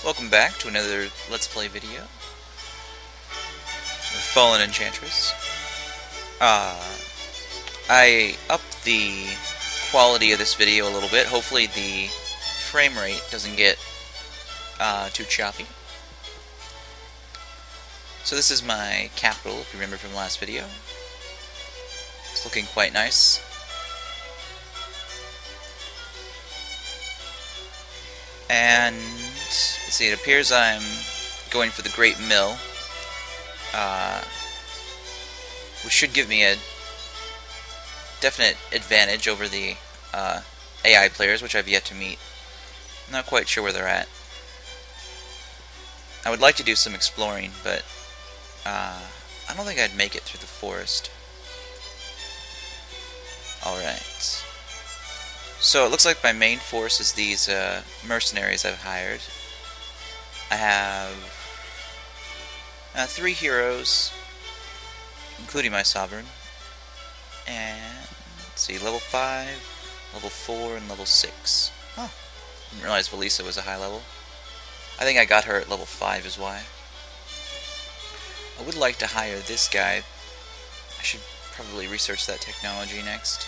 Welcome back to another Let's Play video with Fallen Enchantress. I upped the quality of this video a little bit. Hopefully the frame rate doesn't get too choppy. So this is my capital, if you remember from the last video. It's looking quite nice. And let's see, it appears I'm going for the Great Mill, which should give me a definite advantage over the AI players, which I've yet to meet. I'm not quite sure where they're at. I would like to do some exploring, but I don't think I'd make it through the forest. Alright. So it looks like my main force is these mercenaries I've hired. I have 3 heroes, including my sovereign. And let's see, level 5, level 4, and level 6. Oh, didn't realize Valisa was a high level. I think I got her at level 5 is why. I would like to hire this guy. I should probably research that technology next.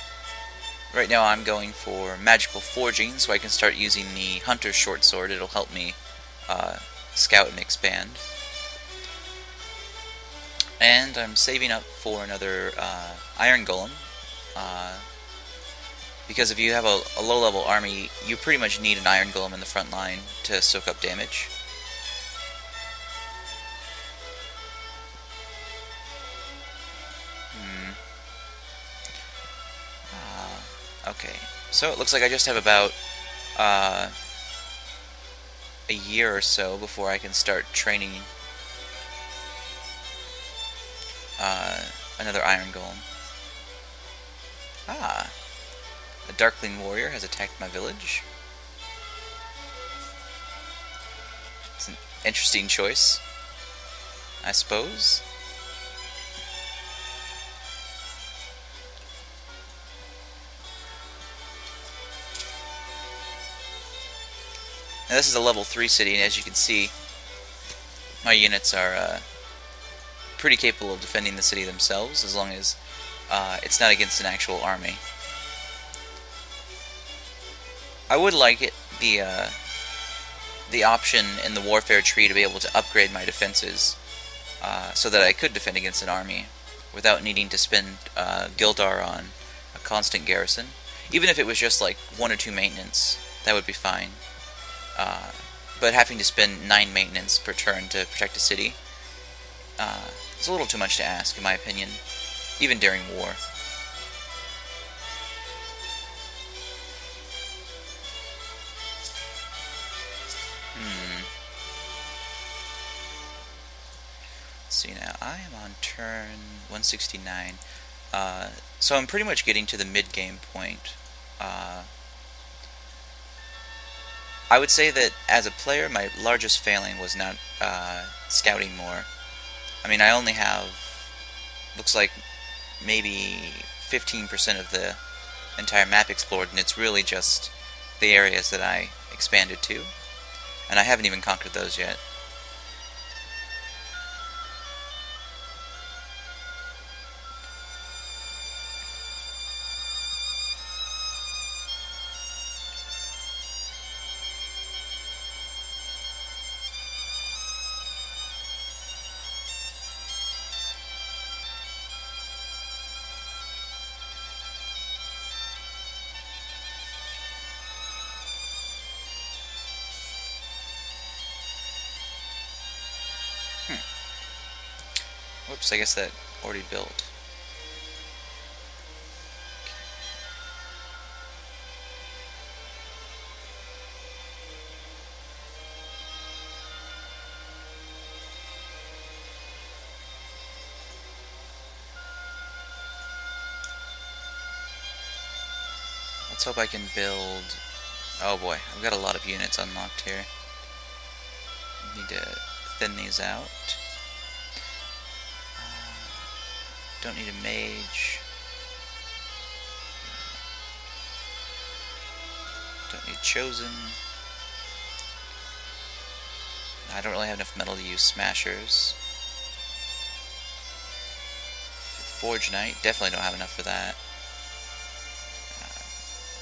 Right now I'm going for magical forging, so I can start using the hunter's short sword. It'll help me scout and expand. And I'm saving up for another iron golem, because if you have a low-level army, you pretty much need an iron golem in the front line to soak up damage. Okay, so it looks like I just have about a year or so before I can start training another iron golem. Ah, a darkling warrior has attacked my village. It's an interesting choice, I suppose. Now this is a level 3 city, and as you can see, my units are pretty capable of defending the city themselves, as long as it's not against an actual army. I would like it the option in the warfare tree to be able to upgrade my defenses, so that I could defend against an army without needing to spend Gildar on a constant garrison. Even if it was just like 1 or 2 maintenance, that would be fine. But having to spend 9 maintenance per turn to protect a city, it's a little too much to ask, in my opinion, even during war. Let's see now, I am on turn 169, so I'm pretty much getting to the mid-game point. I would say that as a player, my largest failing was not scouting more. I mean, I only have, looks like, maybe 15% of the entire map explored, and it's really just the areas that I expanded to. And I haven't even conquered those yet. Whoops, I guess that already built. Let's hope I can build... Oh boy, I've got a lot of units unlocked here. Need to thin these out. Don't need a mage. Don't need chosen. I don't really have enough metal to use smashers. Forge Knight, definitely don't have enough for that.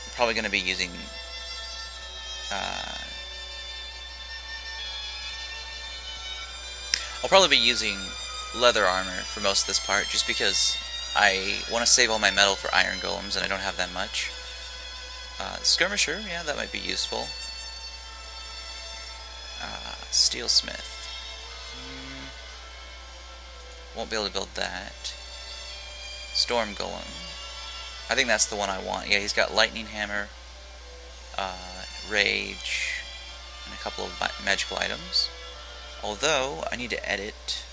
I'm probably going to be using I'll probably be using leather armor for most of this part, just because I want to save all my metal for iron golems, and I don't have that much. Skirmisher, yeah, that might be useful. Steelsmith. Won't be able to build that. Storm Golem. I think that's the one I want. Yeah, he's got Lightning Hammer, Rage, and a couple of magical items. Although, I need to edit.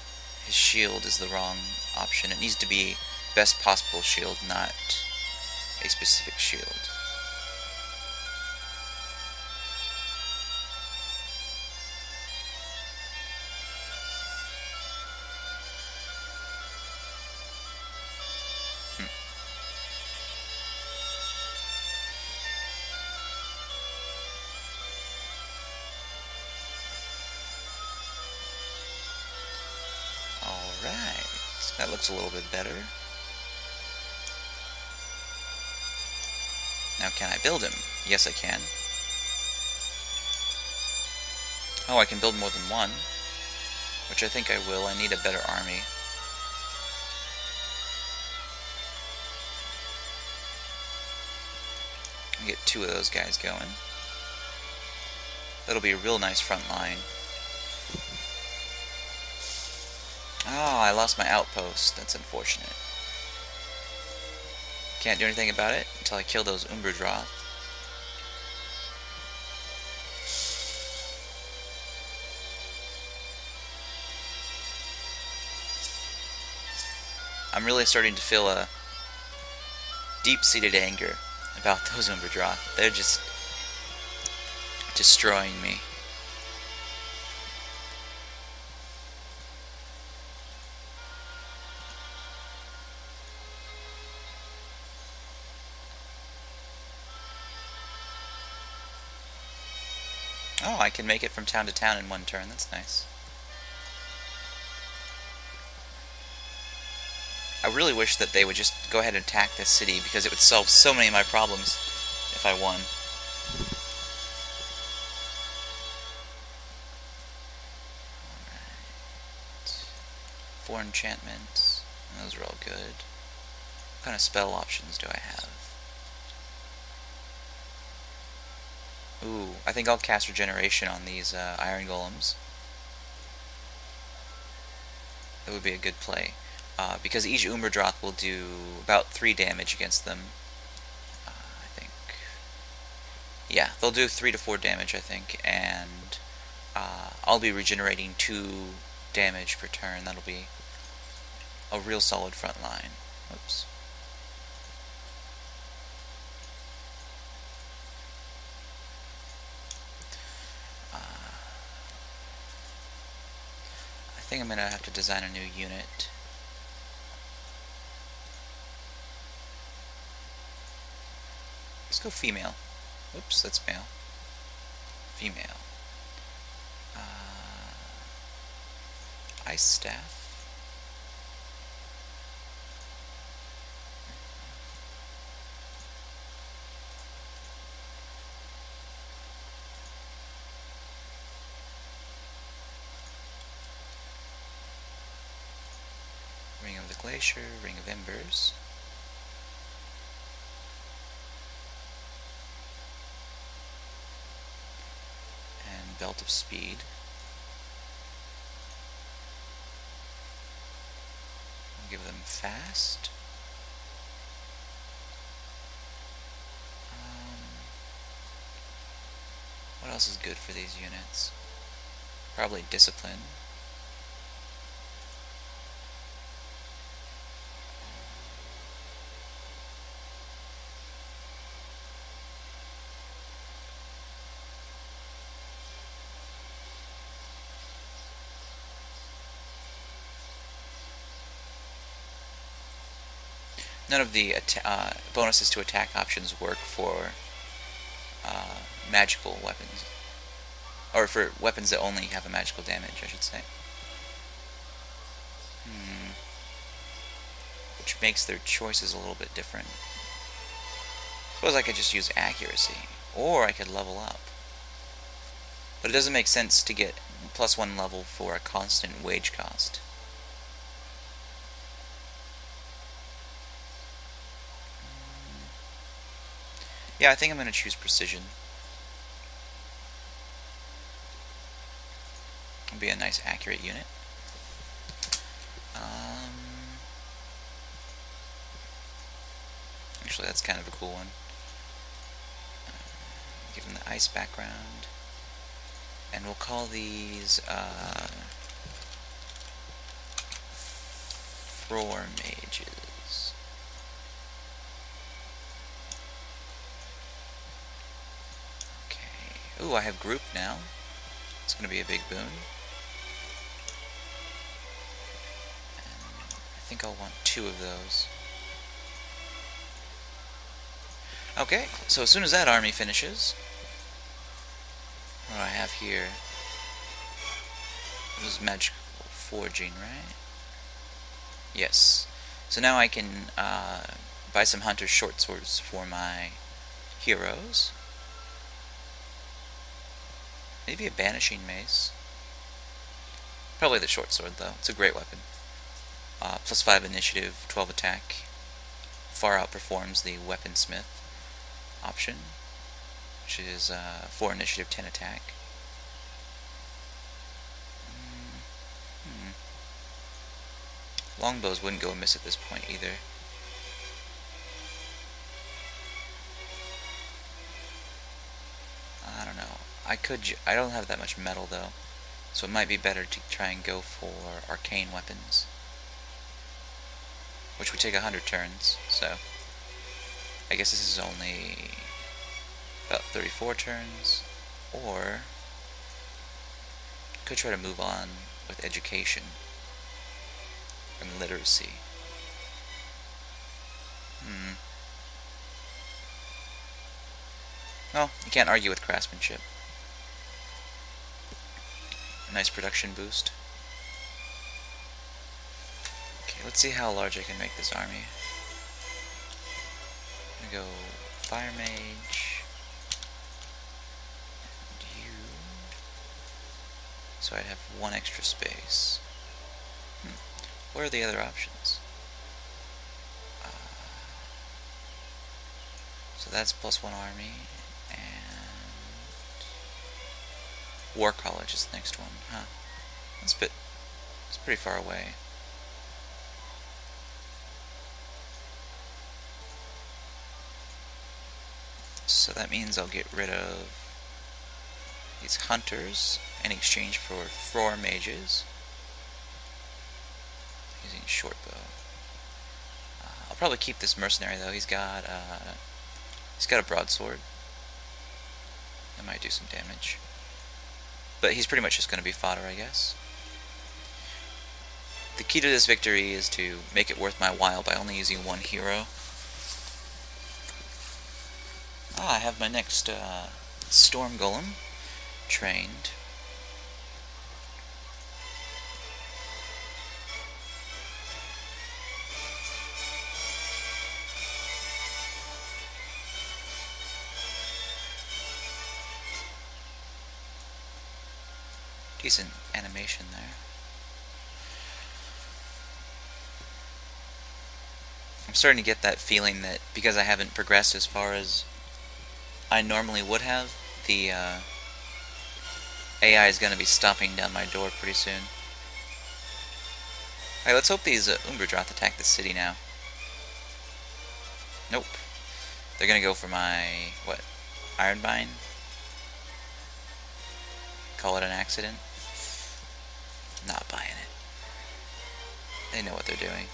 His shield is the wrong option. It needs to be best possible shield, not a specific shield. Alright, that looks a little bit better. Now can I build him? Yes, I can. Oh, I can build more than one, which I think I will. I need a better army. I'll get 2 of those guys going. That'll be a real nice front line. Oh, I lost my outpost. That's unfortunate. Can't do anything about it until I kill those Umberdroth. I'm really starting to feel a deep-seated anger about those Umberdroth. They're just destroying me. Oh, I can make it from town to town in one turn. That's nice. I really wish that they would just go ahead and attack this city, because it would solve so many of my problems if I won. Alright. 4 enchantments. Those are all good. What kind of spell options do I have? Ooh, I think I'll cast Regeneration on these Iron Golems. That would be a good play. Because each Umberdroth will do about 3 damage against them. I think. Yeah, they'll do 3 to 4 damage, I think, and I'll be regenerating 2 damage per turn. That'll be a real solid front line. Oops. I think I'm going to have to design a new unit. Let's go female. Oops, that's male. Female. Ice staff. Ring of the Glacier, Ring of Embers. And Belt of Speed. I'll give them Fast. What else is good for these units? Probably Discipline. None of the bonuses to attack options work for magical weapons. Or for weapons that only have a magical damage, I should say. Which makes their choices a little bit different. Suppose I could just use accuracy. Or I could level up. But it doesn't make sense to get +1 level for a constant wage cost. Yeah, I think I'm going to choose precision. It'll be a nice accurate unit. Actually, that's kind of a cool one. Give them the ice background. And we'll call these Frore mages. Okay. Ooh, I have group now. It's going to be a big boon. And I think I'll want 2 of those. Okay, so as soon as that army finishes, what do I have here? This is magical forging, right? Yes. So now I can buy some hunter's short swords for my heroes. Maybe a banishing mace. Probably the short sword, though. It's a great weapon. +5 initiative, 12 attack. Far outperforms the weaponsmith option, which is 4 initiative, 10 attack. Longbows wouldn't go amiss at this point either. I don't know. I don't have that much metal though, so it might be better to try and go for arcane weapons, which would take 100 turns. So I guess this is only about 34 turns, or could try to move on with education and literacy. Well, you can't argue with craftsmanship. A nice production boost. Okay, let's see how large I can make this army. I'm gonna go Fire Mage. And you. So I'd have 1 extra space. What are the other options? So that's +1 army, and War College is the next one, huh? It's pretty far away. So that means I'll get rid of these hunters in exchange for Frore mages. Using short bow. I'll probably keep this mercenary though. He's got a broadsword. That might do some damage, but he's pretty much just going to be fodder, I guess. The key to this victory is to make it worth my while by only using 1 hero. I have my next Storm Golem trained. Decent animation there. I'm starting to get that feeling that because I haven't progressed as far as I normally would have, the AI is going to be stomping down my door pretty soon. Alright, let's hope these Umbridroth attack the city now. Nope. They're going to go for my, what, Ironbind? Call it an accident? Not buying it. They know what they're doing.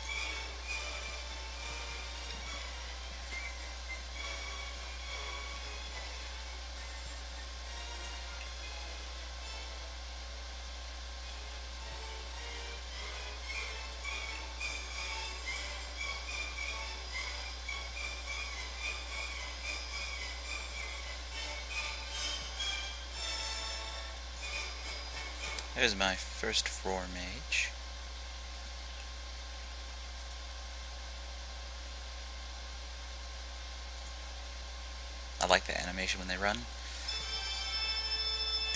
There's my first Frore mage. I like the animation when they run.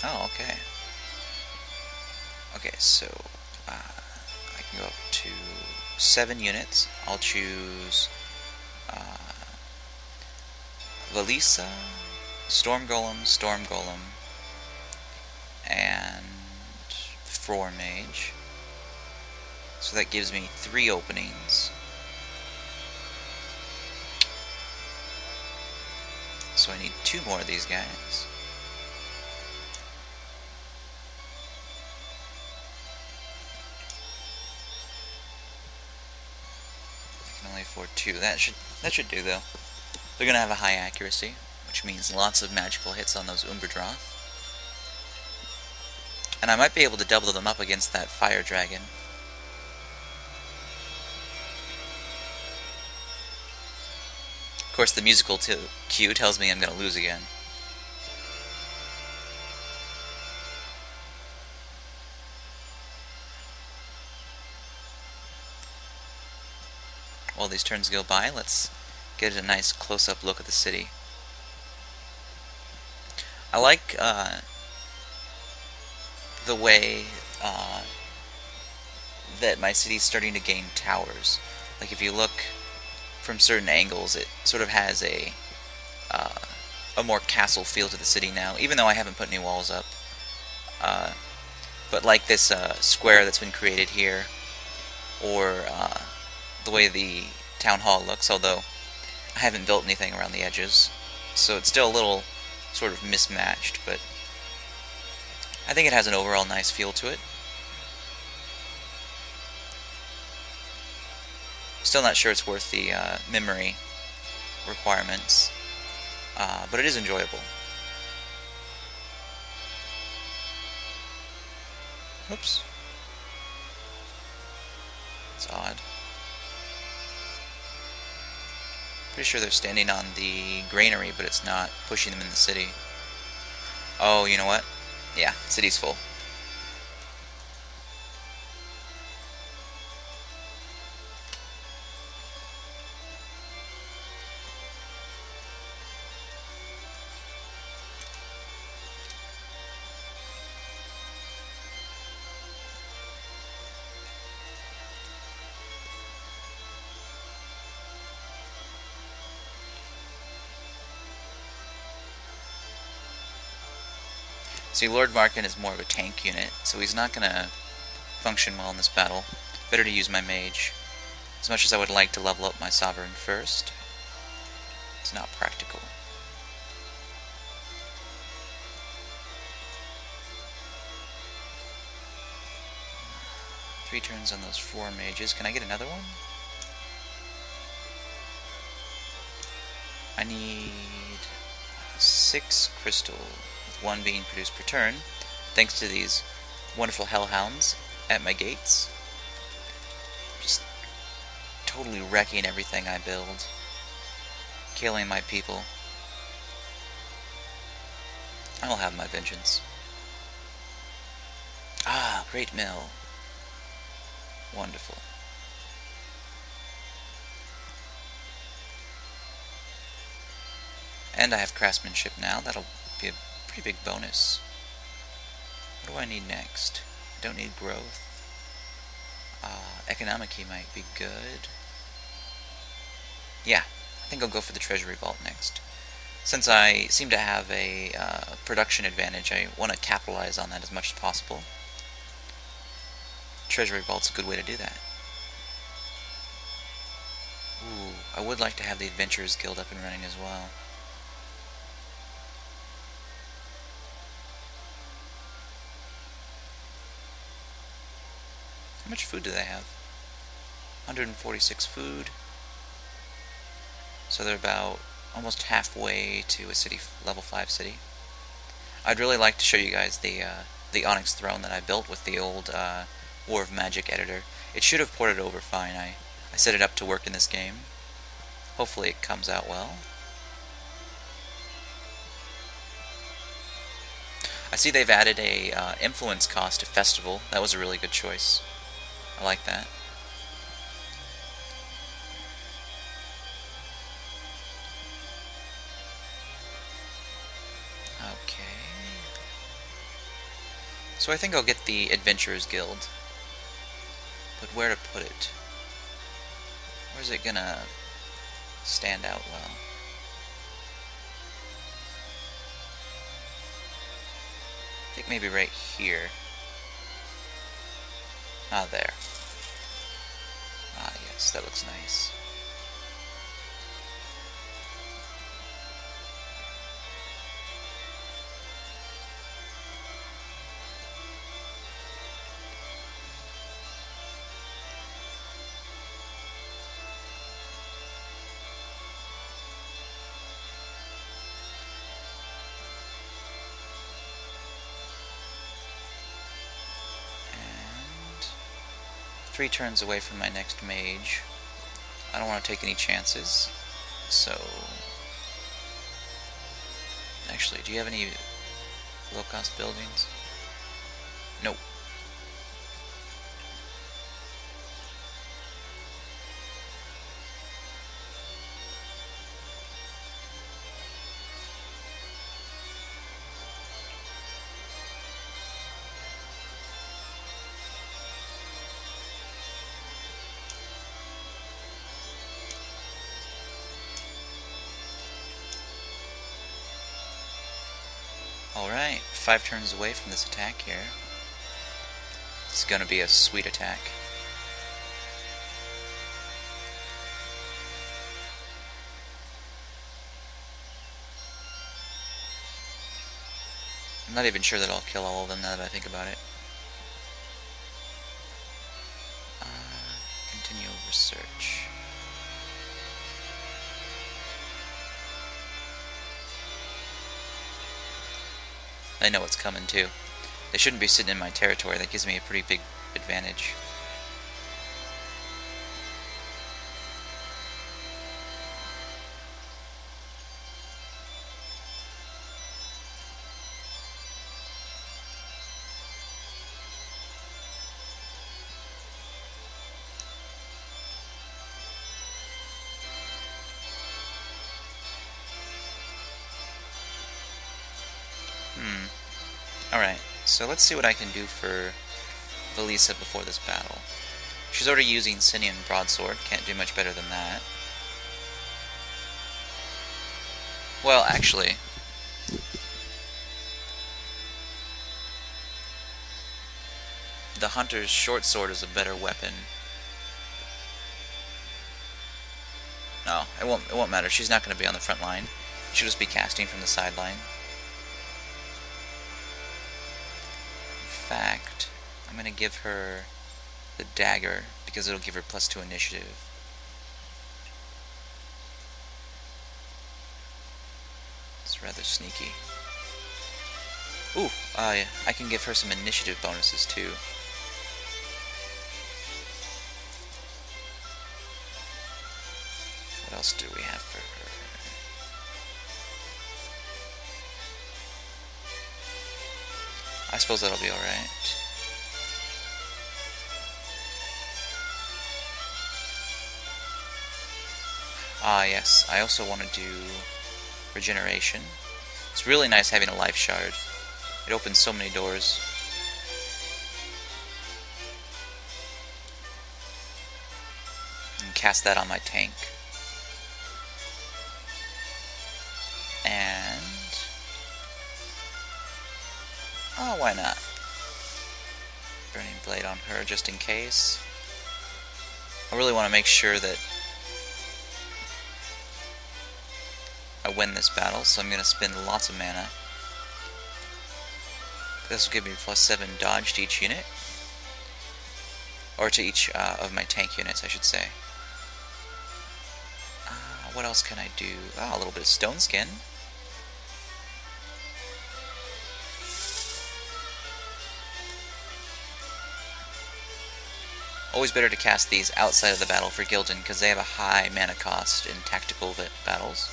Oh, okay. Okay, so I can go up to 7 units. I'll choose Valisa, Storm Golem, and Frore Mage. So that gives me 3 openings. So I need 2 more of these guys. I can only afford 2. That should do though. They're gonna have a high accuracy, which means lots of magical hits on those Umberdroth. And I might be able to double them up against that fire dragon. Of course, the musical cue tells me I'm gonna lose again. While these turns go by, let's get a nice close-up look at the city. I like the way that my city's starting to gain towers. Like if you look from certain angles, it sort of has a more castle feel to the city now, even though I haven't put any walls up. But like this square that's been created here, or the way the town hall looks, although I haven't built anything around the edges, so it's still a little sort of mismatched, but I think it has an overall nice feel to it. Still not sure it's worth the memory requirements, but it is enjoyable. Oops. It's odd. Pretty sure they're standing on the granary, but it's not pushing them in the city. Oh, you know what? Yeah, city's full. See, Lord Markin is more of a tank unit, so he's not going to function well in this battle. Better to use my mage. As much as I would like to level up my sovereign first, it's not practical. Three turns on those 4 mages. Can I get another one? I need 6 crystal, with 1 being produced per turn, thanks to these wonderful hellhounds at my gates. Just totally wrecking everything I build. Killing my people. I will have my vengeance. Ah, great mill. Wonderful. And I have craftsmanship now. That'll be a pretty big bonus. What do I need next? I don't need growth. Economic key might be good. Yeah, I think I'll go for the treasury vault next. Since I seem to have a production advantage, I want to capitalize on that as much as possible. Treasury vault's a good way to do that. Ooh, I would like to have the Adventurers Guild up and running as well. How much food do they have? 146 food. So they're about almost halfway to a city, level 5 city. I'd really like to show you guys the Onyx Throne that I built with the old War of Magic editor. It should have ported over fine. I set it up to work in this game. Hopefully it comes out well. I see they've added a influence cost to Festival. That was a really good choice. I like that. Okay. So I think I'll get the Adventurers Guild. But where to put it? Where's it gonna stand out well? I think maybe right here. Ah, there. Ah, yes, that looks nice. And 3 turns away from my next mage. I don't want to take any chances, so... Actually, do you have any low-cost buildings? Nope. Alright, 5 turns away from this attack here. It's gonna be a sweet attack. I'm not even sure that I'll kill all of them now that I think about it. Continue research. I know what's coming too. They shouldn't be sitting in my territory. That gives me a pretty big advantage. Alright, so let's see what I can do for Velisa before this battle. She's already using Sinian Broadsword, can't do much better than that. Well, actually... the Hunter's Short Sword is a better weapon. No, it won't matter, she's not going to be on the front line. She'll just be casting from the sideline. In fact, I'm going to give her the dagger because it'll give her +2 initiative. It's rather sneaky. Ooh, I can give her some initiative bonuses too. What else do we have for her? I suppose that'll be alright. Ah, yes. I also want to do regeneration. It's really nice having a life shard. It opens so many doors. And cast that on my tank. And... oh, why not? Burning Blade on her just in case. I really want to make sure that I win this battle, so I'm going to spend lots of mana. This will give me +7 dodge to each unit. Or to each of my tank units, I should say. What else can I do? A little bit of Stone Skin. Always better to cast these outside of the battle for Gildan, because they have a high mana cost in tactical battles.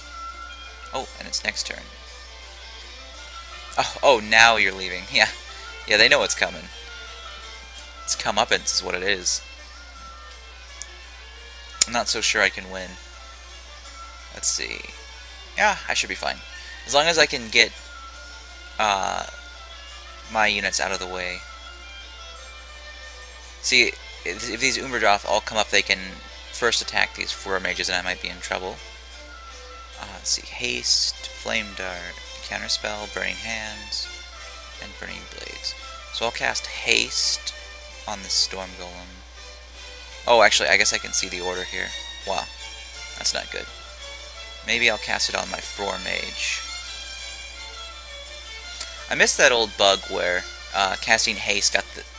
Oh, and it's next turn. Oh, now you're leaving. Yeah. Yeah, they know what's coming. It's comeuppance is what it is. I'm not so sure I can win. Let's see. Yeah, I should be fine. As long as I can get my units out of the way. See, if these Umberdroth all come up, they can first attack these Frore mages, and I might be in trouble. Let's see. Haste, Flame Dart, Counterspell, Burning Hands, and Burning Blades. So I'll cast Haste on this Storm Golem. Oh, actually, I guess I can see the order here. Wow, that's not good. Maybe I'll cast it on my Frore mage. I missed that old bug where casting Haste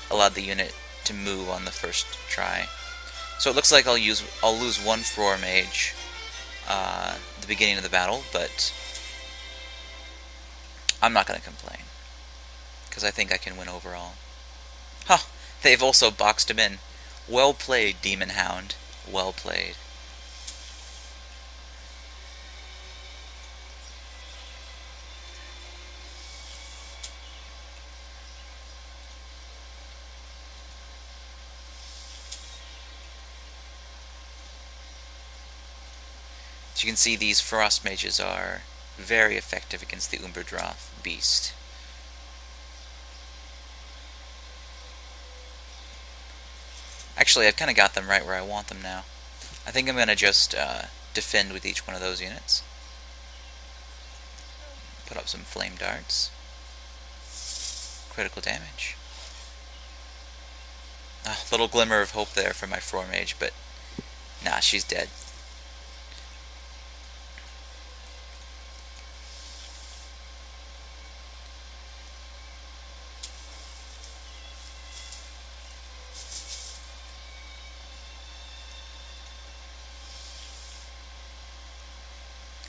allowed the unit to move on the first try. So it looks like I'll lose one Frore mage at the beginning of the battle, but I'm not going to complain, because I think I can win overall. Huh, they've also boxed him in. Well played, Demon Hound. Well played. As you can see, these Frost Mages are very effective against the Umberdroth beast. Actually, I've kind of got them right where I want them now. I think I'm going to just defend with each one of those units. Put up some Flame Darts. Critical damage. A little glimmer of hope there for my Frore Mage, but nah, she's dead.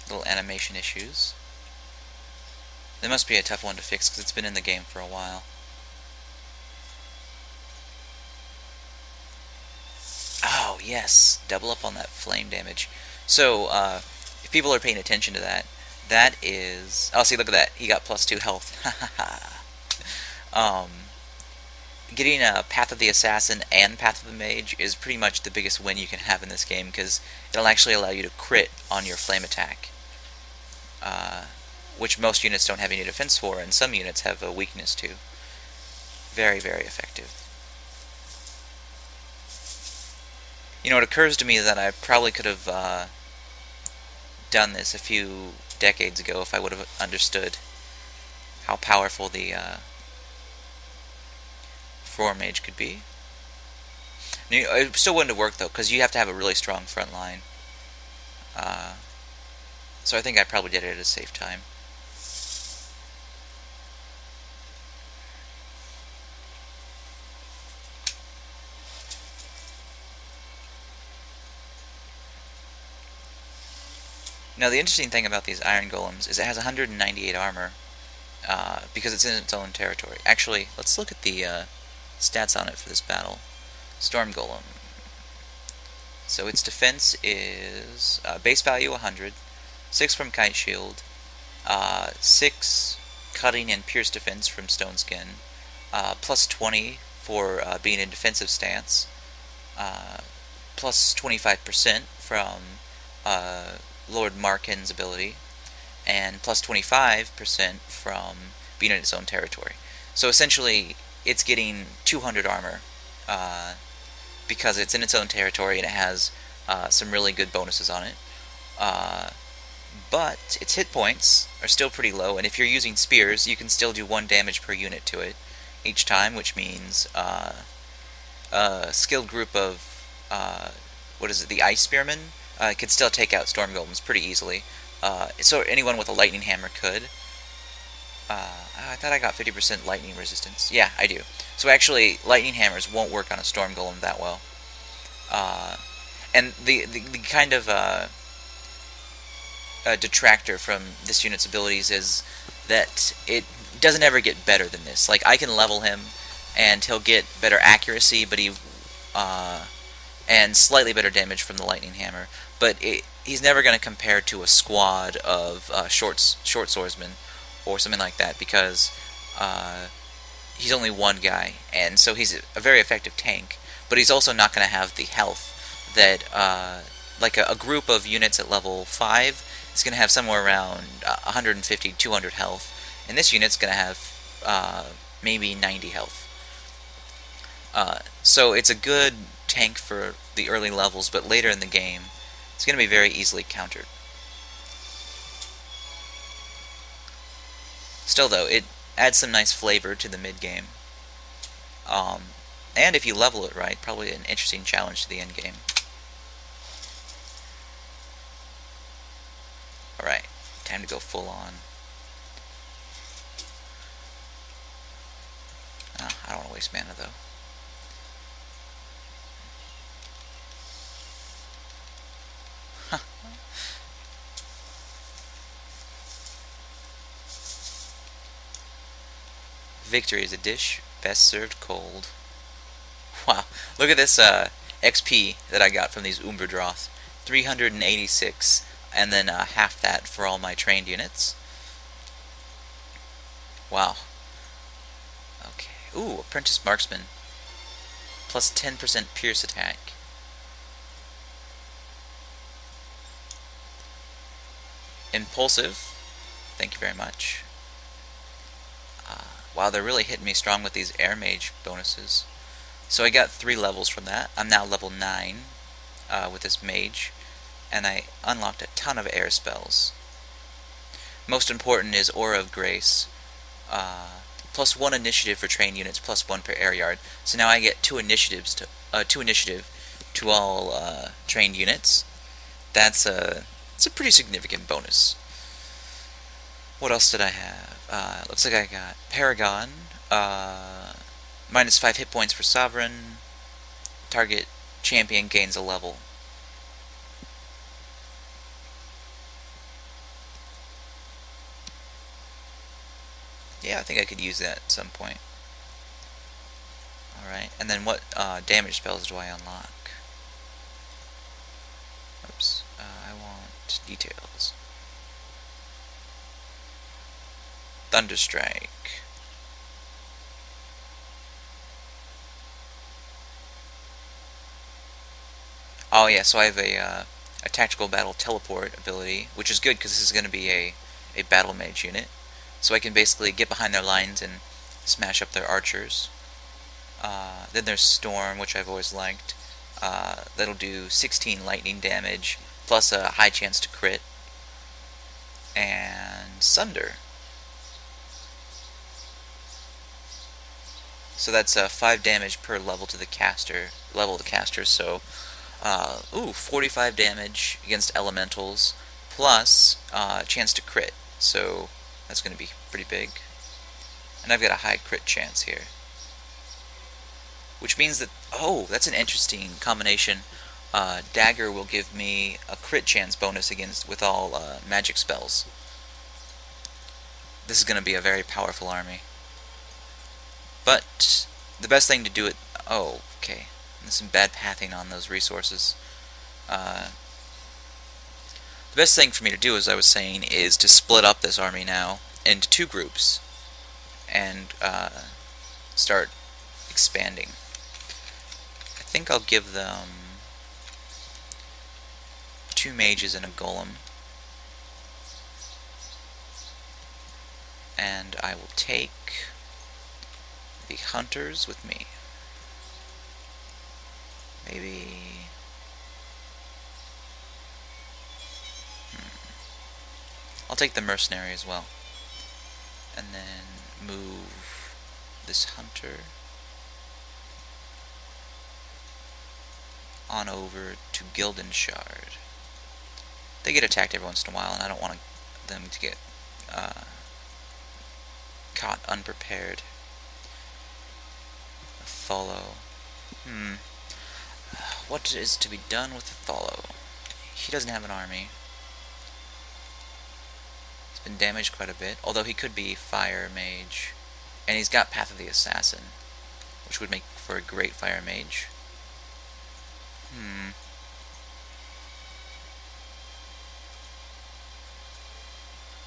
Little animation issues. It must be a tough one to fix because it's been in the game for a while. Oh, yes. Double up on that flame damage. So, if people are paying attention to that, that is... Oh, see, look at that. He got +2 health. Getting a Path of the Assassin and Path of the Mage is pretty much the biggest win you can have in this game, because it'll actually allow you to crit on your flame attack. Which most units don't have any defense for, and some units have a weakness to. Very, very effective. You know, it occurs to me that I probably could have done this a few decades ago if I would have understood how powerful the Frore Mage could be. It still wouldn't have worked, though, because you have to have a really strong front line. So I think I probably did it at a safe time. Now, the interesting thing about these Iron Golems is it has 198 armor, because it's in its own territory. Actually, let's look at the stats on it for this battle. Storm Golem. So its defense is base value 100, 6 from Kite Shield, 6 cutting and pierce defense from Stone Skin, plus 20 for being in defensive stance, plus 25% from Lord Markin's ability, and plus 25% from being in its own territory. So essentially, it's getting 200 armor because it's in its own territory and it has some really good bonuses on it. But its hit points are still pretty low, and if you're using spears, you can still do 1 damage per unit to it each time, which means a skilled group of, what is it, the Ice Spearmen, could still take out Storm Golems pretty easily. So anyone with a Lightning Hammer could. I thought I got 50% lightning resistance. Yeah, I do. So actually, Lightning Hammers won't work on a Storm Golem that well. And the kind of detractor from this unit's abilities is that it doesn't ever get better than this. Like, I can level him, and he'll get better accuracy, but and slightly better damage from the Lightning Hammer. But he's never going to compare to a squad of short swordsmen or something like that, because he's only one guy, and so he's a very effective tank, but he's also not going to have the health that, like a group of units at level 5 is going to have somewhere around 150, 200 health, and this unit's going to have maybe 90 health. So it's a good tank for the early levels, but later in the game, it's going to be very easily countered. Still, though, it adds some nice flavor to the mid-game. And if you level it right, probably an interesting challenge to the end game. Alright, time to go full on. I don't want to waste mana, though. Victory is a dish best served cold. Wow, look at this XP that I got from these Umberdroth. 386, and then half that for all my trained units. Wow. Okay. Ooh, Apprentice Marksman. Plus 10% pierce attack. Impulsive. Thank you very much. Wow, they're really hitting me strong with these Air Mage bonuses. So I got 3 levels from that. I'm now level 9 with this Mage, and I unlocked a ton of air spells. Most important is Aura of Grace. Plus 1 initiative for trained units, plus 1 per air yard. So now I get 2 initiative to all trained units. It's a pretty significant bonus. What else did I have? Looks like I got Paragon, minus 5 hit points for Sovereign. Target champion gains a level. Yeah, I think I could use that at some point. Alright, and then what damage spells do I unlock? Oops, I want details. Thunderstrike. Oh yeah, so I have a tactical battle teleport ability, which is good because this is going to be a battle mage unit. So I can basically get behind their lines and smash up their archers. Then there's Storm, which I've always liked. That'll do 16 lightning damage, plus a high chance to crit. And Sunder. So that's 5 damage per level to the caster. So, 45 damage against elementals, plus chance to crit. So that's going to be pretty big. And I've got a high crit chance here. Which means that, that's an interesting combination. Dagger will give me a crit chance bonus with all magic spells. This is going to be a very powerful army. But the best thing to do it... Oh, okay. There's some bad pathing on those resources. The best thing for me to do, as I was saying, is to split up this army now into 2 groups and start expanding. I think I'll give them 2 mages and a golem. And I will take the hunters with me. Maybe... I'll take the mercenary as well. And then move this hunter on over to Gildenshard. They get attacked every once in a while, and I don't want them to get caught unprepared. Tholo. What is to be done with Tholo? He doesn't have an army. He's been damaged quite a bit, although he could be Fire Mage. And he's got Path of the Assassin, which would make for a great Fire Mage.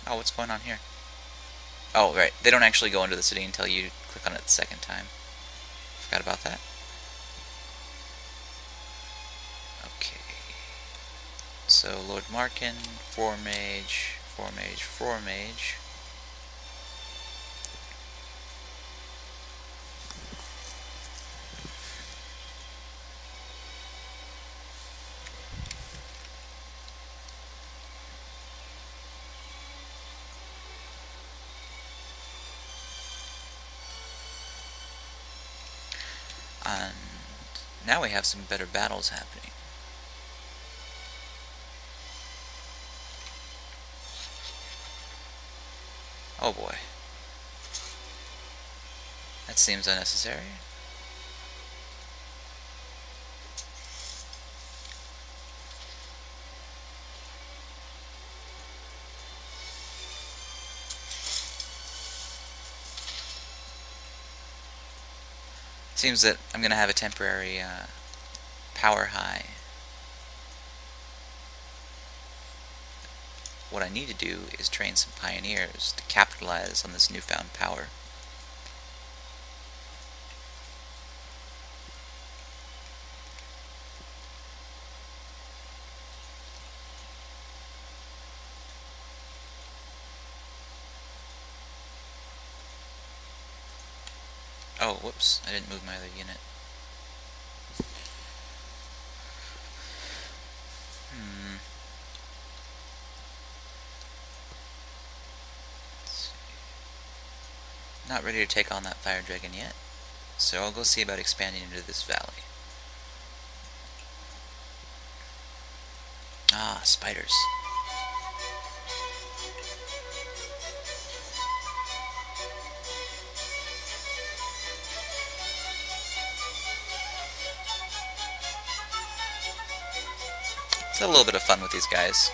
Oh, what's going on here? Oh, right. They don't actually go into the city until you click on it the second time. Forgot about that. Okay. So, Lord Markin, Frore Mage, Frore Mage, Frore Mage. And now we have some better battles happening. Oh boy. That seems unnecessary. Seems that I'm going to have a temporary power high. What I need to do is train some pioneers to capitalize on this newfound power. Oh, whoops, I didn't move my other unit. Not ready to take on that fire dragon yet, so I'll go see about expanding into this valley. Ah, spiders. Let's have a little bit of fun with these guys.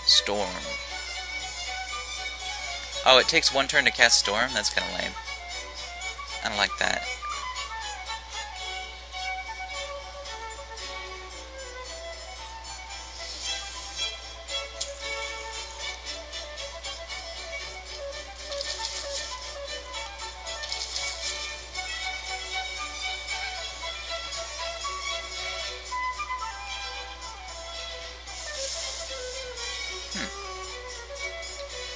Storm. Oh, it takes one turn to cast Storm? That's kind of lame. I don't like that.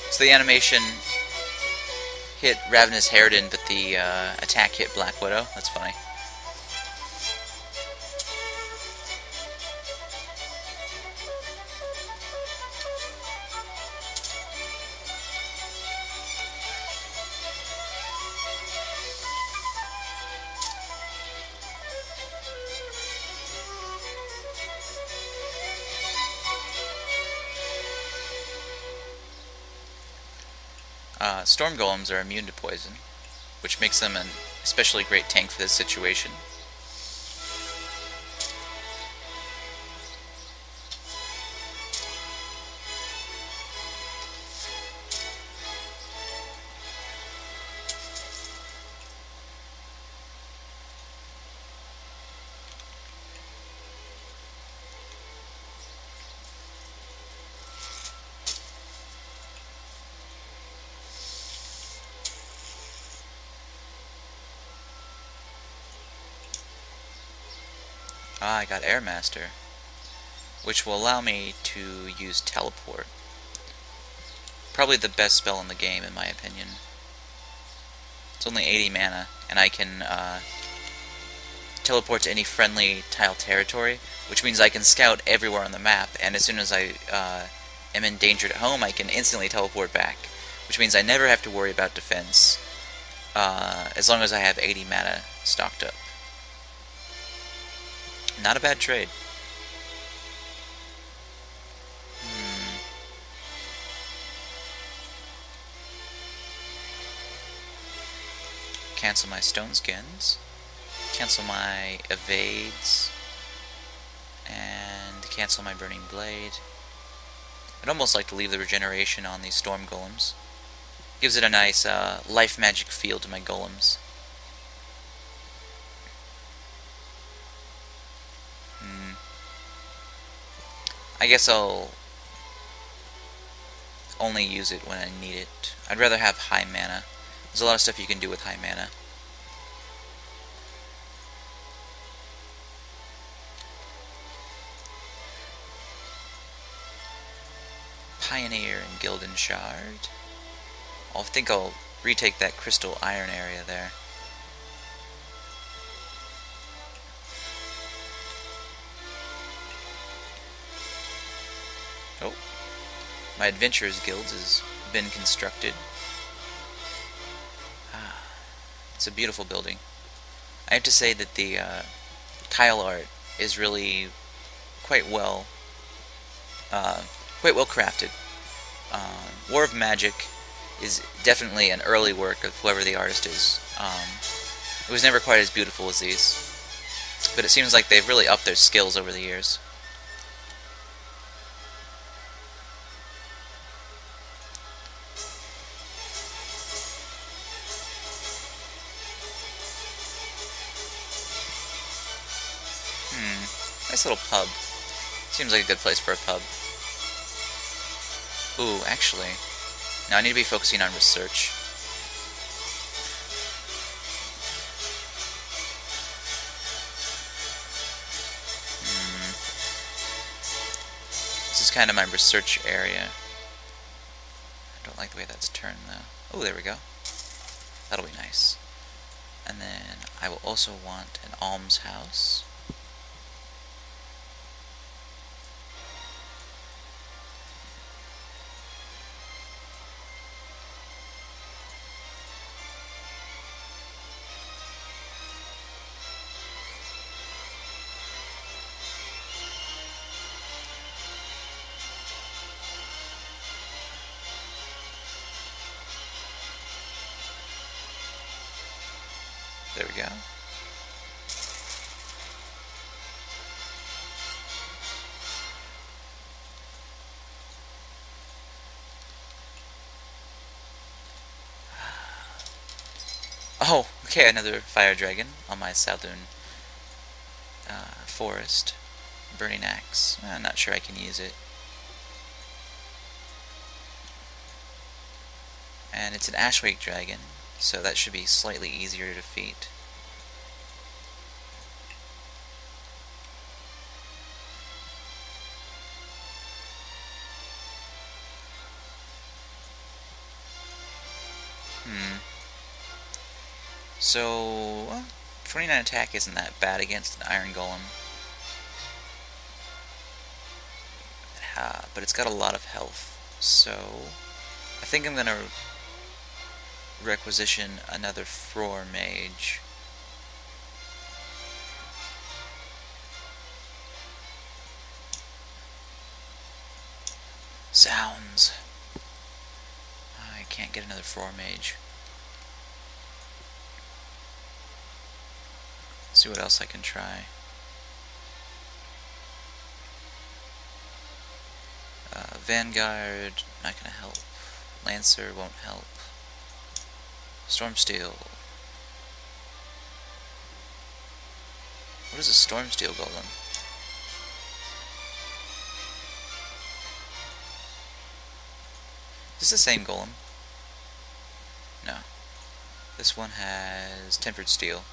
So the animation hit Ravenous Harridan, but the attack hit Black Widow. That's funny. Storm Golems are immune to poison, which makes them an especially great tank for this situation. Ah, I got Air Master, which will allow me to use Teleport. Probably the best spell in the game, in my opinion. It's only 80 mana, and I can teleport to any friendly tile territory, which means I can scout everywhere on the map, and as soon as I am endangered at home, I can instantly teleport back, which means I never have to worry about defense, as long as I have 80 mana stocked up. Not a bad trade. Cancel my stone skins. Cancel my evades. And cancel my burning blade. I'd almost like to leave the regeneration on these storm golems. Gives it a nice life magic feel to my golems. I guess I'll only use it when I need it. I'd rather have high mana. There's a lot of stuff you can do with high mana. Pioneer and Gilden Shard. I think I'll retake that crystal iron area there. Oh, my Adventurers Guild has been constructed. It's a beautiful building. I have to say that the tile art is really quite well crafted. War of Magic is definitely an early work of whoever the artist is. It was never quite as beautiful as these, but it seems like they've really upped their skills over the years. Nice little pub. Seems like a good place for a pub. Ooh, actually, now I need to be focusing on research. This is kind of my research area. I don't like the way that's turned, though. Oh, there we go. That'll be nice. And then I will also want an almshouse. There we go. Oh, okay, another fire dragon on my southern forest. Burning axe. I'm not sure I can use it. And it's an Ashwake dragon, so that should be slightly easier to defeat. So, 29 attack isn't that bad against an Iron Golem. But it's got a lot of health, so I think I'm going to requisition another Frore mage. Sounds. I can't get another Frore mage. See what else I can try. Vanguard, not gonna help. Lancer won't help. Stormsteel. What is a Stormsteel golem? Is this the same golem? No. This one has tempered steel.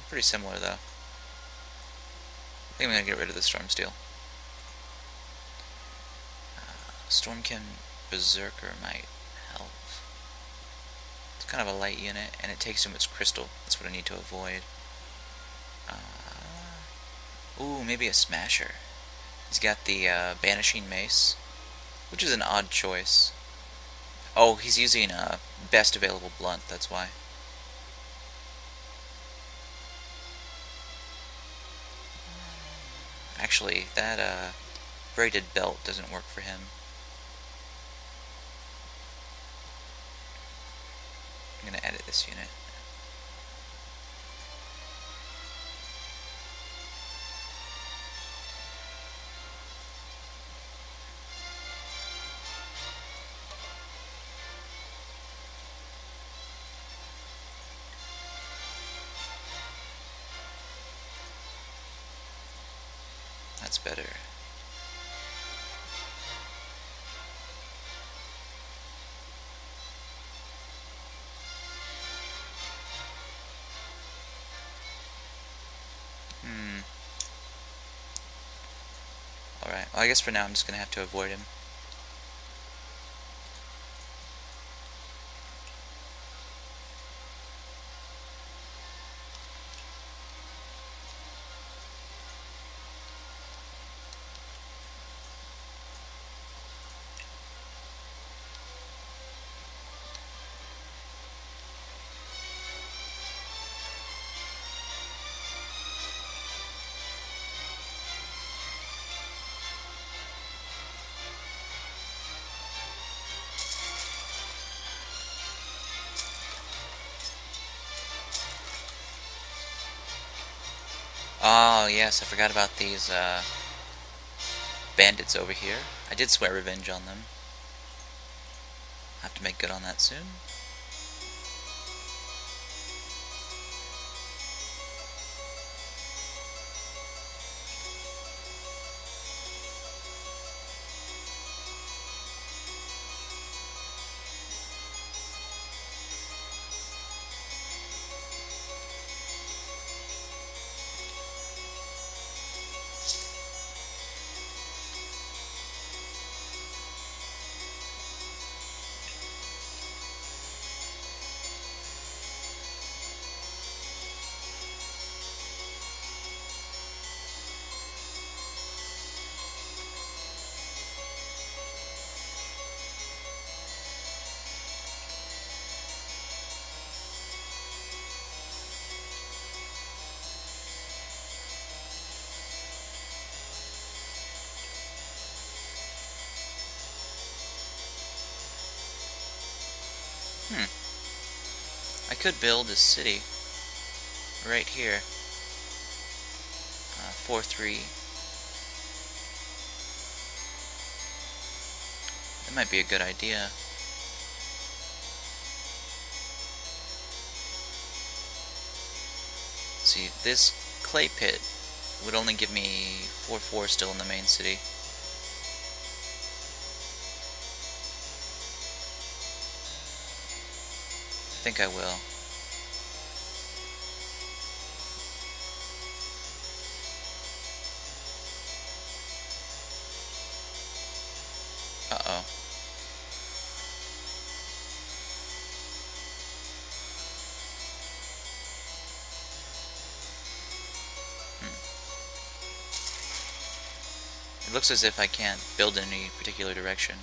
Pretty similar though. I think I'm gonna get rid of the Stormsteel. Stormkin Berserker might help. It's kind of a light unit, and it takes too much crystal. That's what I need to avoid. Ooh, maybe a Smasher. He's got the Banishing Mace, which is an odd choice. Oh, he's using best available blunt, that's why. Actually, that braided belt doesn't work for him. I'm gonna edit this unit. that's better. Alright, well, I guess for now I'm just gonna have to avoid him. Oh, yes, I forgot about these, bandits over here. I did swear revenge on them. I'll have to make good on that soon. I could build a city right here. 4-3. That might be a good idea. See, this clay pit would only give me 4-4 still in the main city. I think I will. Uh-oh. It looks as if I can't build in any particular direction.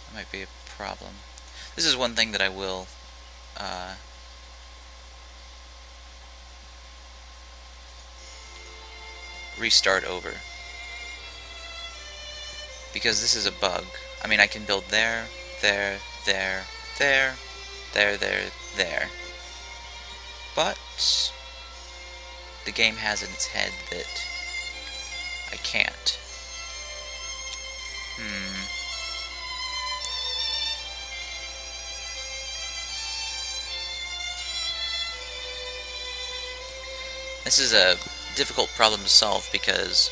That might be a problem. This is one thing that I will restart over. Because this is a bug. I mean, I can build there, there, there, there, there, there, there. But the game has in its head that I can't. This is a difficult problem to solve because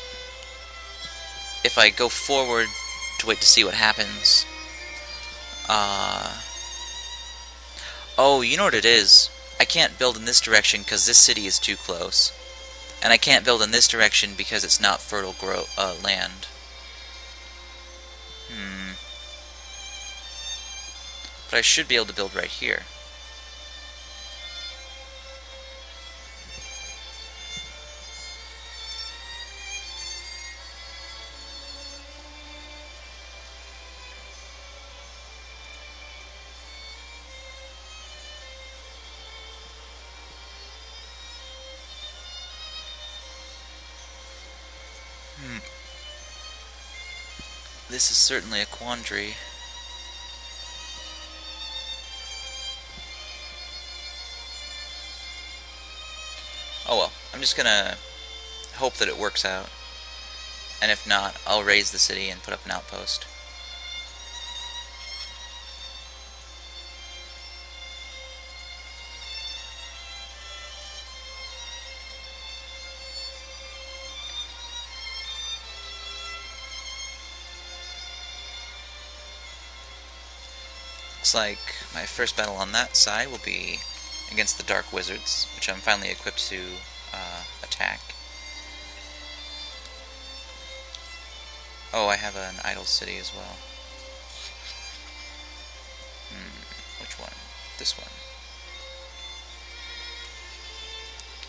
if I go forward to wait to see what happens, oh, you know what it is? I can't build in this direction because this city is too close. And I can't build in this direction because it's not fertile land. But I should be able to build right here. This is certainly a quandary. Oh well, I'm just gonna hope that it works out. And if not, I'll raise the city and put up an outpost. Looks like my first battle on that side will be against the Dark Wizards, which I'm finally equipped to attack. Oh, I have an idle city as well. Which one? This one.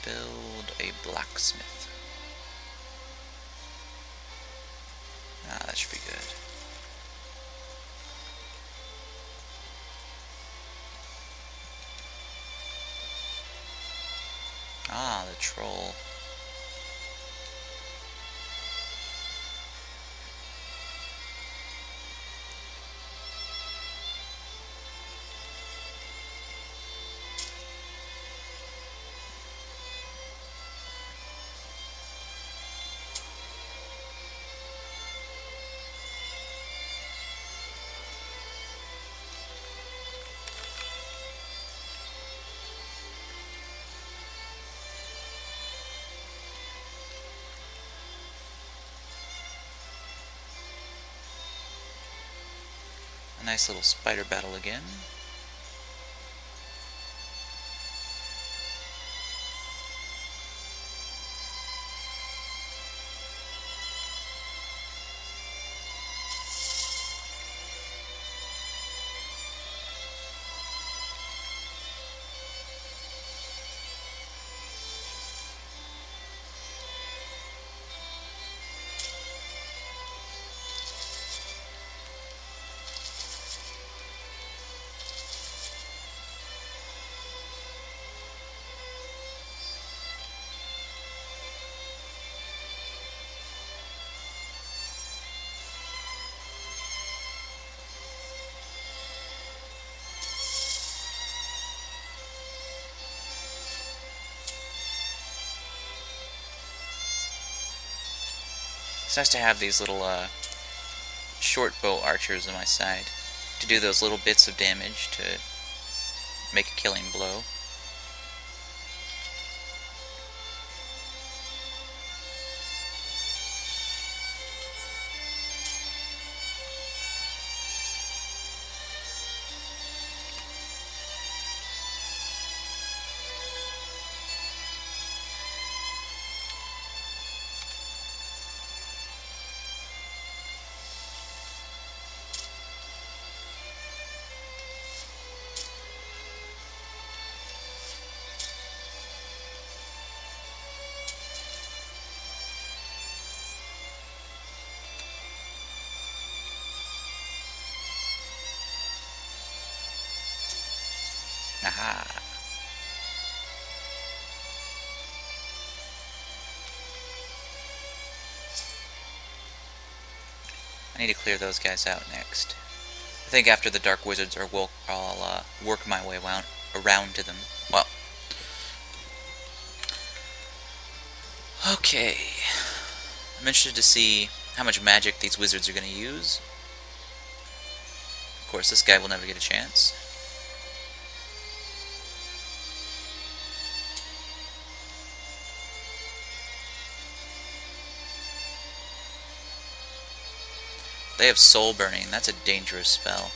Build a blacksmith. Ah, that should be good. Ah, the troll. A nice little spider battle again. It's nice to have these little short bow archers on my side to do those little bits of damage to make a killing blow. Aha! I need to clear those guys out next. I think after the Dark Wizards are woke, I'll work my way around to them. Well, okay. I'm interested to see how much magic these wizards are going to use. Of course, this guy will never get a chance. They have soul burning. That's a dangerous spell.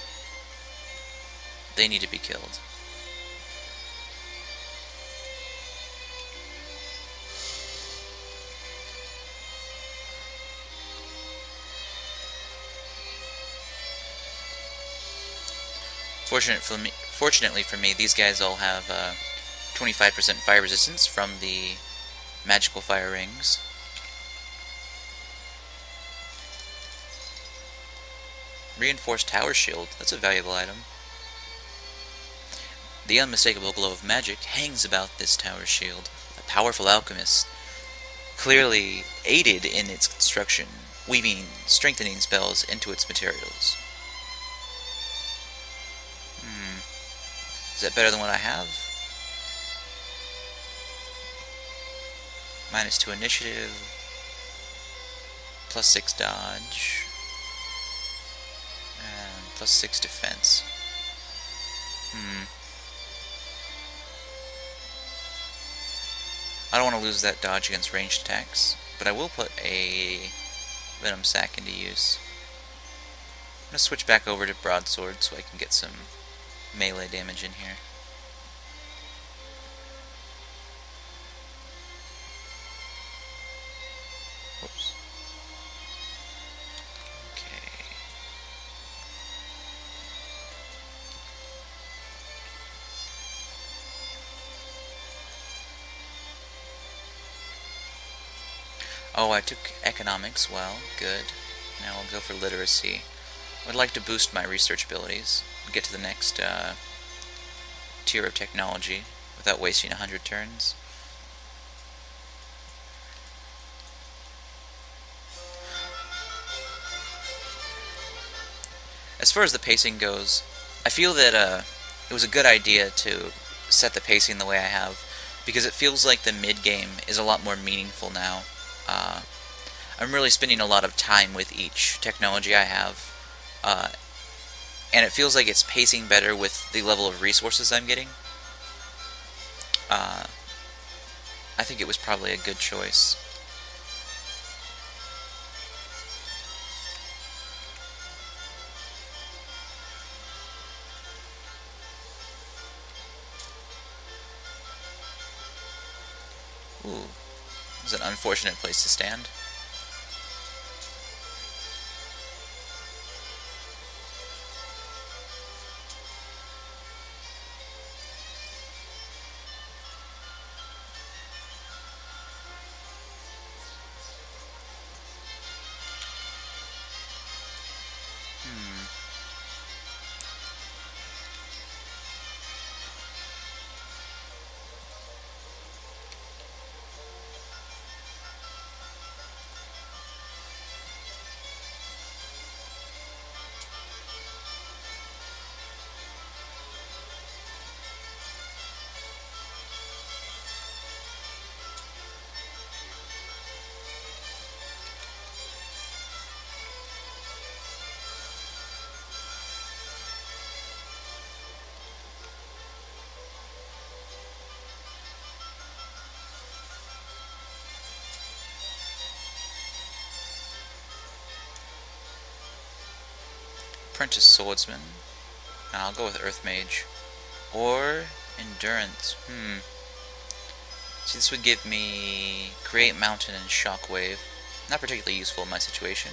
They need to be killed. Fortunately for me, these guys all have 25% fire resistance from the magical fire rings. Reinforced tower shield. That's a valuable item. The unmistakable glow of magic hangs about this tower shield. A powerful alchemist, clearly aided in its construction, weaving strengthening spells into its materials. Is that better than what I have? -2 initiative, +6 dodge, and +6 defense. I don't want to lose that dodge against ranged attacks, but I will put a Venom Sac into use. I'm going to switch back over to Broadsword so I can get some melee damage in here. Whoops. Okay. Oh, I took economics. Well, good. Now I'll go for literacy. I would like to boost my research abilities and get to the next tier of technology without wasting 100 turns. As far as the pacing goes, I feel that it was a good idea to set the pacing the way I have, because it feels like the mid-game is a lot more meaningful now. I'm really spending a lot of time with each technology I have, and it feels like it's pacing better with the level of resources I'm getting. I think it was probably a good choice. Ooh, this is an unfortunate place to stand. Apprentice Swordsman. I'll go with Earth Mage. Or Endurance. See, this would give me Create Mountain and Shockwave. Not particularly useful in my situation.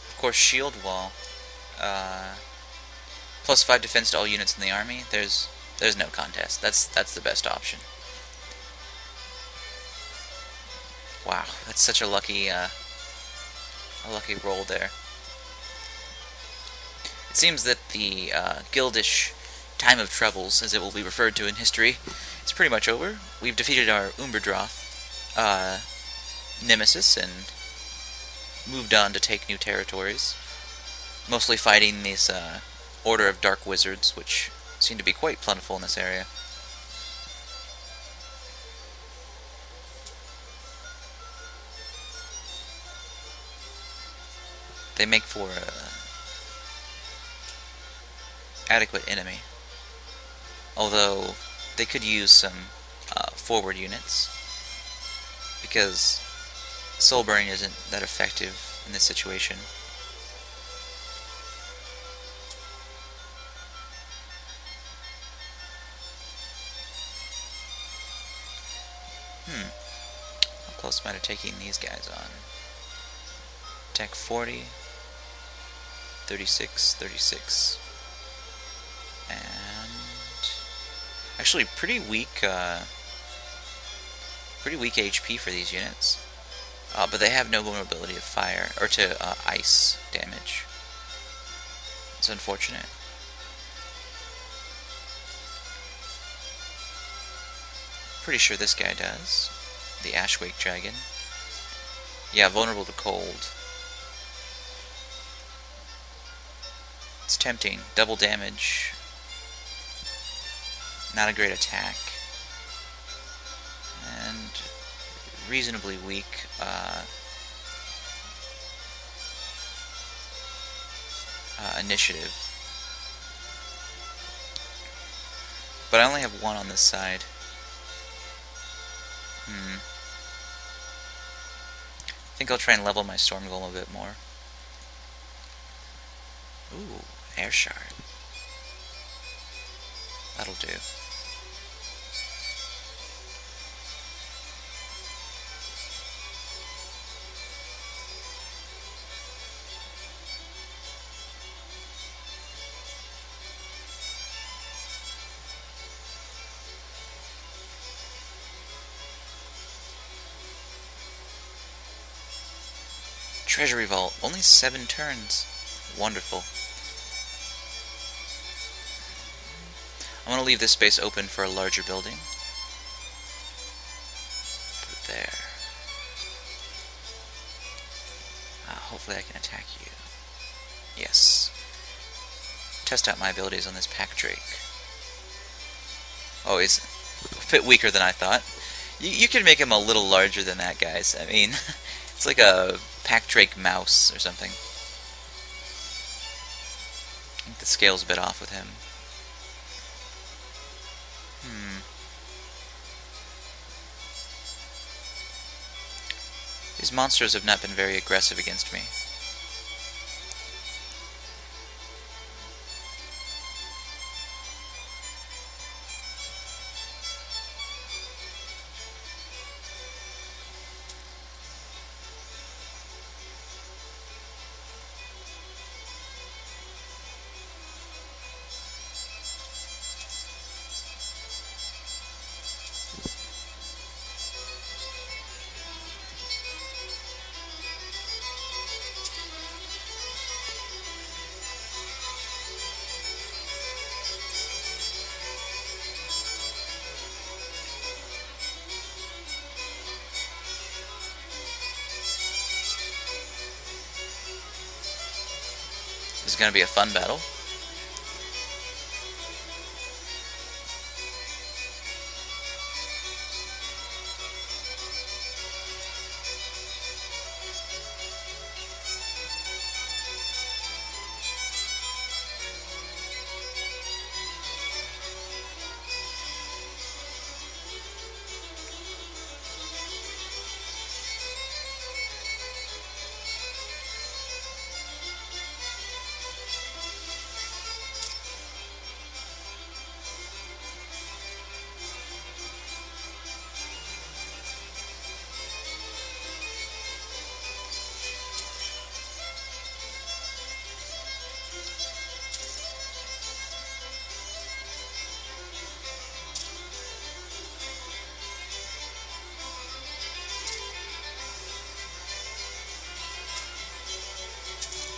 Of course, Shield Wall. Plus 5 defense to all units in the army. There's no contest. That's the best option. Wow, that's such a lucky roll there. It seems that the Gildish time of troubles, as it will be referred to in history, is pretty much over. We've defeated our Umberdroth nemesis and moved on to take new territories, mostly fighting these Order of Dark Wizards, which seem to be quite plentiful in this area. They make for adequate enemy, although they could use some forward units, because soul burning isn't that effective in this situation. How close am I to taking these guys on? Attack 40, 36, 36. And actually pretty weak HP for these units. But they have no vulnerability to fire or to ice damage. It's unfortunate. Pretty sure this guy does. The Ashwake Dragon. Yeah, vulnerable to cold. It's tempting. Double damage. Not a great attack. And reasonably weak initiative. But I only have one on this side. I think I'll try and level my Storm Golem a bit more. Ooh, air shard. That'll do. Treasury Vault. Only 7 turns. Wonderful. I'm going to leave this space open for a larger building. Put it there. Hopefully I can attack you. Yes. Test out my abilities on this pack drake. Oh, he's a bit weaker than I thought. You could make him a little larger than that, guys. I mean, it's like a pack drake mouse or something. I think the scale's a bit off with him. These monsters have not been very aggressive against me. This is going to be a fun battle.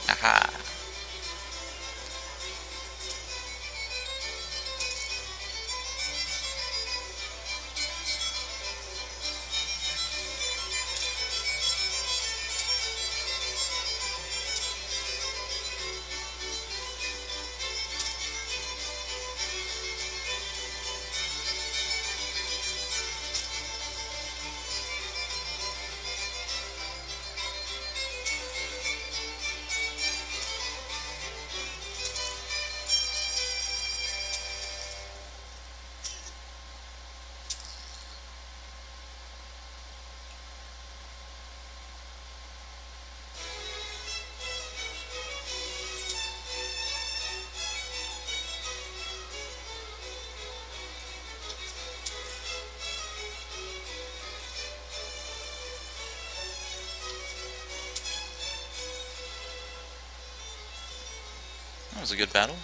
Aha! That was a good battle.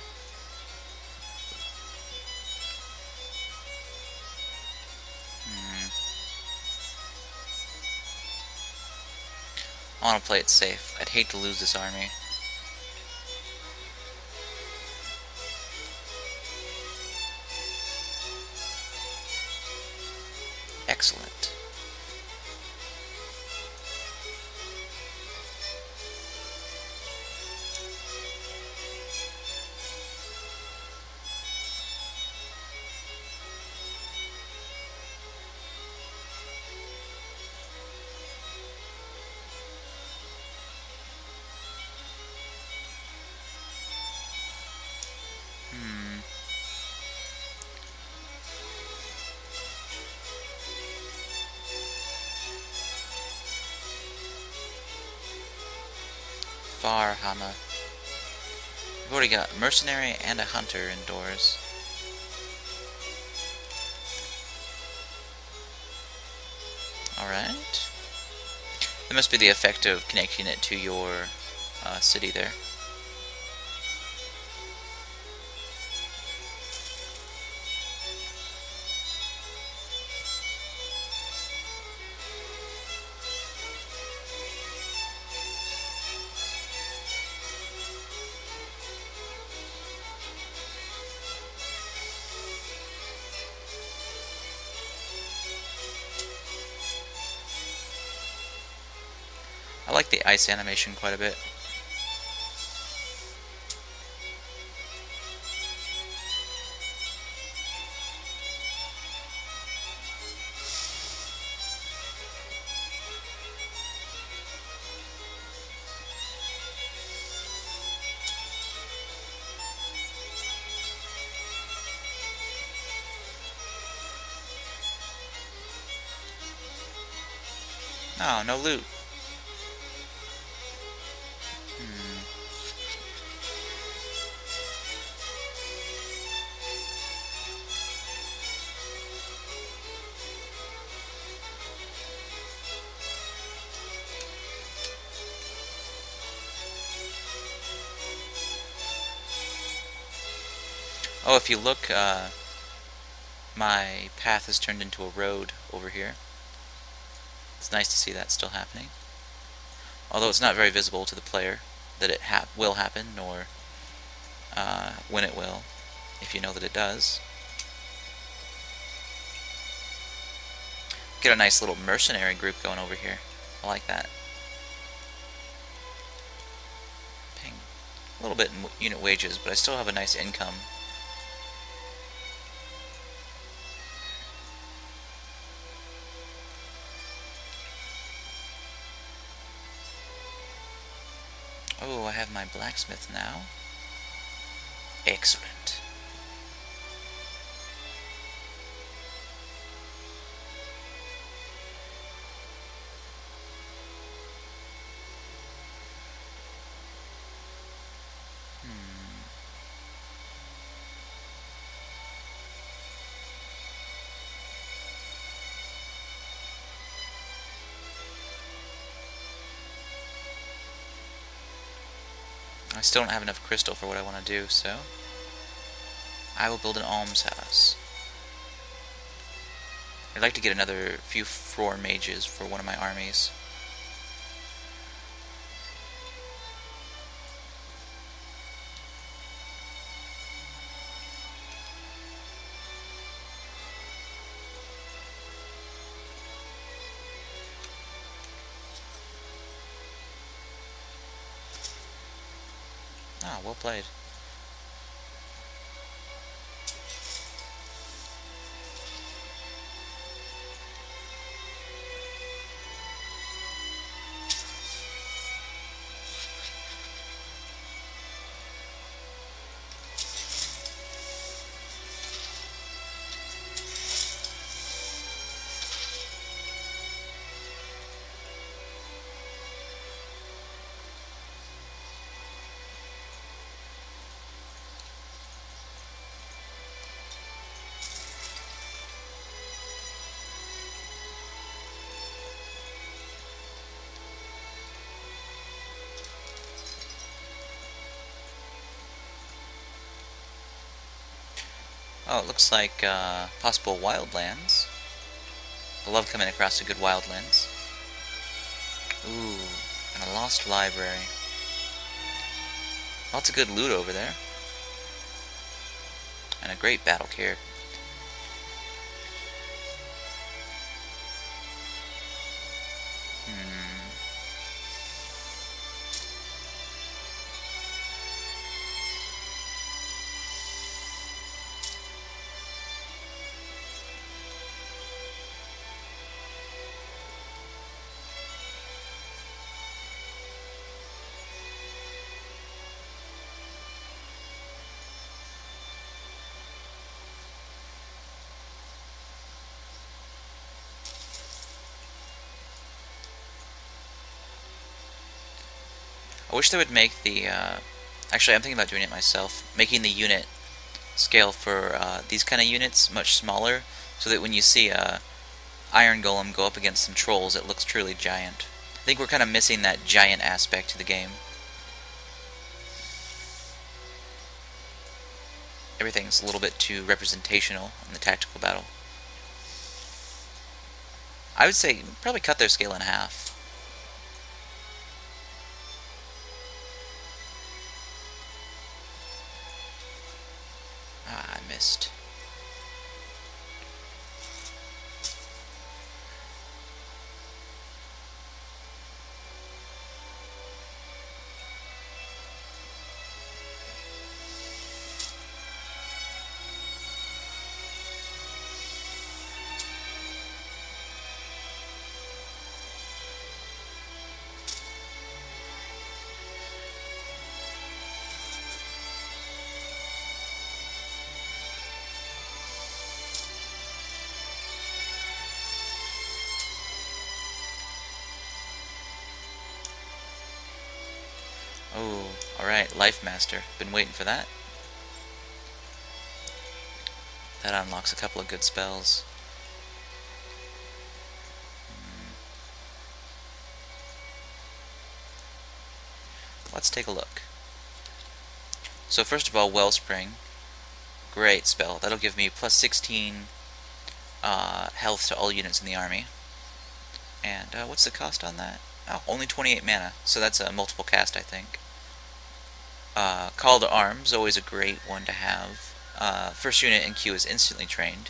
I want to play it safe. I'd hate to lose this army. Excellent. Farhama. We've already got mercenary and a hunter indoors. Alright. That must be the effect of connecting it to your city there. I like the ice animation quite a bit. Oh, no loot. Oh, if you look, my path has turned into a road over here. It's nice to see that still happening. Although it's not very visible to the player that it will happen, or when it will, if you know that it does. Get a nice little mercenary group going over here. I like that. Paying a little bit in unit wages, but I still have a nice income. Oh, I have my blacksmith now. Excellent. I still don't have enough crystal for what I want to do, so I will build an almshouse. I'd like to get another few Frore mages for one of my armies. Ah, well played. Oh, it looks like possible wildlands. I love coming across a good wildlands. Ooh, and a lost library. Lots of good loot over there. And a great battle care. I wish they would make the Actually, I'm thinking about doing it myself, making the unit scale for these kind of units much smaller, so that when you see a Iron Golem go up against some trolls, it looks truly giant. I think we're kind of missing that giant aspect to the game. Everything's a little bit too representational in the tactical battle. I would say probably cut their scale in half. Ah, I missed. Oh, alright, Life Master. Been waiting for that. That unlocks a couple of good spells. Let's take a look. So first of all, Wellspring. Great spell. That'll give me plus 16 health to all units in the army. And what's the cost on that? Oh, only 28 mana. So that's a multiple cast, I think. Call to Arms, always a great one to have. First unit in queue is instantly trained.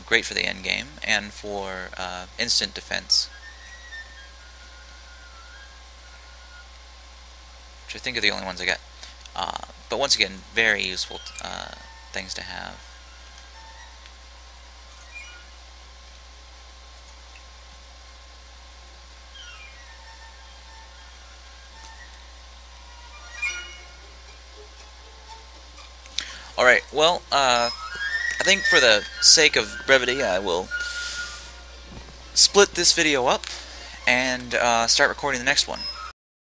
Great for the end game and for instant defense. Which I think are the only ones I got. But once again, very useful things to have. Alright, well, I think for the sake of brevity, I will split this video up and start recording the next one.